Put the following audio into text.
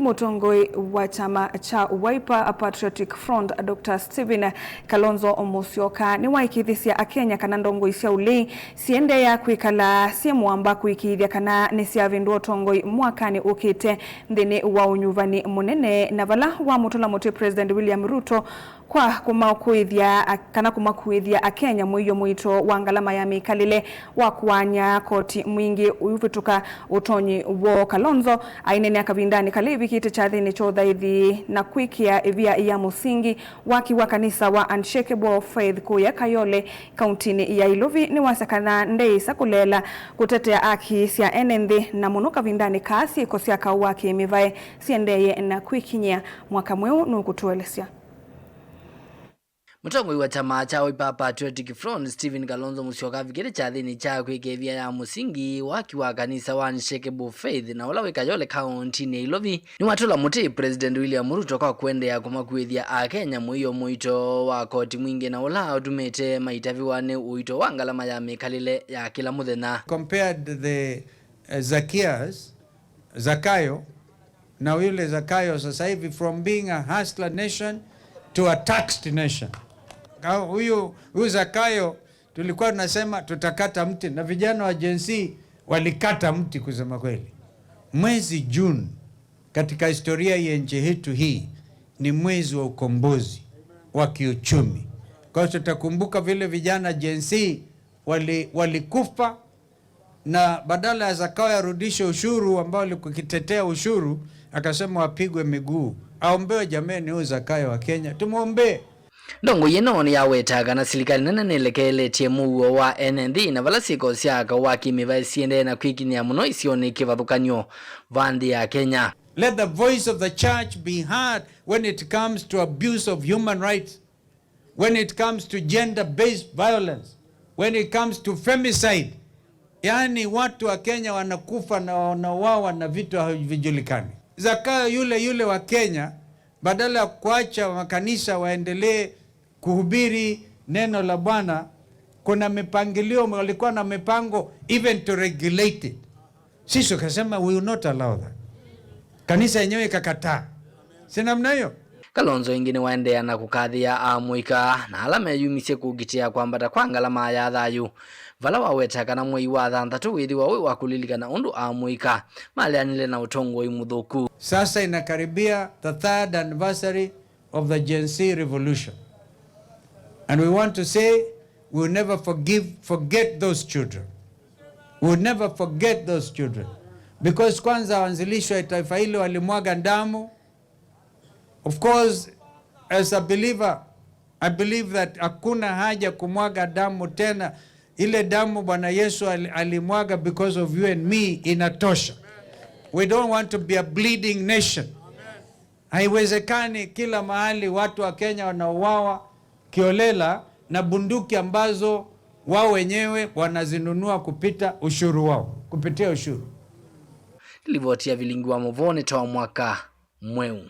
Mutongoi wa chama cha Wiper Patriotic Front Dr. Stephen Kalonzo Musyoka ni waikithisia akenya kana ndongo cia uli siende ya kwikala siemwamba kwikithia kana ni cia vindu tongoi mwakani ukite nthini wa unyuvani munene na vala wa mutula muti President William Ruto kwa kumakuithia akenya mwiyo mwito wa ngalama ya mikalile wa kuanya koti mwingi uyuvituka utonyi wo Kalonzo ainene akavindani kalivi kiti cha thini chothaithi na kwikia evia ya musingi waki wa kanisa wa Unshakable Faith kuya Kayole kauntini ya Iluvi ni wasakana ndeisa kulela kutetea aki sia enenthi na munuka vindani kasi kosia kawaki mivae siendeye na kwikinyia mwaka mweu nukutuelesya. Mutongoi wa chama cha Wiper Patriotic Front Stephen Kalonzo Musyoka vigere cha thini cha kwikethia ya musingi waki wa kanisa wa Unshakable Faith na ula Kayole County ni Ilovi ni watula muti President William Ruto kwa kuendea kumakuithia akenya mwiyo mwito wa koti mwingi na ula utumete maitaviwane uito wa ngalama ya mikalile ya kila muthenya. Compared the Zakayo na yule Zakayo sasa hivi from being a hustler nation to a taxed nation. Huyu Zakayo tulikuwa tunasema tutakata mti na vijana wa Gen Z walikata mti kusema kweli. Mwezi June katika historia ya nchi yetu hii ni mwezi wa ukombozi wa kiuchumi. Kwa hiyo tutakumbuka vile vijana Gen Z walikufa na badala ya Zakayo arudishe ushuru ambao alikitetea ushuru akasema wapigwe miguu. Aombewe jameni huyu Zakayo wa Kenya tumuombe. Ndongo yeno ni yawetaga na serikali nene nelekeletie muo wa NND na vala siko siaka waki mivae siende na kwikinia muno isione kivathukanyo vandi ya Kenya. Let the voice of the church be heard when it comes to abuse of human rights, when it comes to gender-based violence, when it comes to femicide. Yani watu wa Kenya wanakufa na wanauawa na vitu havijulikani. Zakayo yule wa Kenya badala ya kuacha makanisa waendelee kuhubiri neno la Bwana, kuna mipangilio walikuwa na mipango even to regulate it. Sisi tukasema we will not allow that. Kanisa yenyewe ikakataa. Si namna hiyo. Kalonzo ingine waendea na kukathia amuika na alama yumisie kugitia kwamba kwa ngalama ya thayu vala wawetaka na mwei wa thanthatu withi wa kulilikana undu amuika malianile na utongoi muthuku. Sasa inakaribia the third anniversary of the Gen Z revolution, and we want to say we will never forget those children. We will never forget those children because kwanza wanzilishwa taifa hilo walimwaga damu. Of course, as a believer, I believe that hakuna haja kumwaga damu tena. Ile damu Bwana Yesu alimwaga because of you and me inatosha. We don't want to be a bleeding nation. Haiwezekani kila mahali watu wa Kenya wanauawa kiolela na bunduki ambazo wao wenyewe wanazinunua kupitia ushuru. Livotia vilingi wa Muvone toa mwaka mweu.